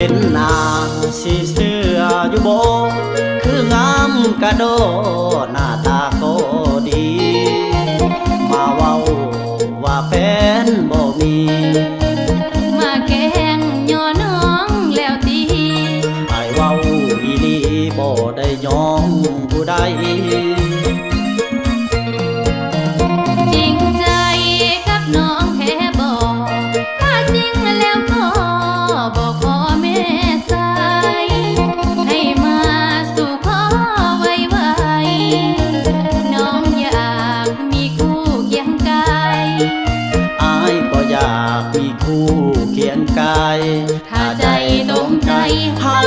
เป็นนางสีเสื้ออยู่บ่คืองามกระโดหน้าตาก็ดีมาเว้าว่าแฟนบ่มีมาแกงย่อน้องแล้วตีไอ้เว้าอีหลีบ่ได้ยอมผู้ใดจริงใจกับน้องแท้บอกถ้าจริงแล้วก็บอกขอแม่สายให้มาสู่ขอไวๆน้องอยากมีคู่เคียงกายอ้ายก็อยากมีคู่เคียงกายถ้าใจตรงใจเฮา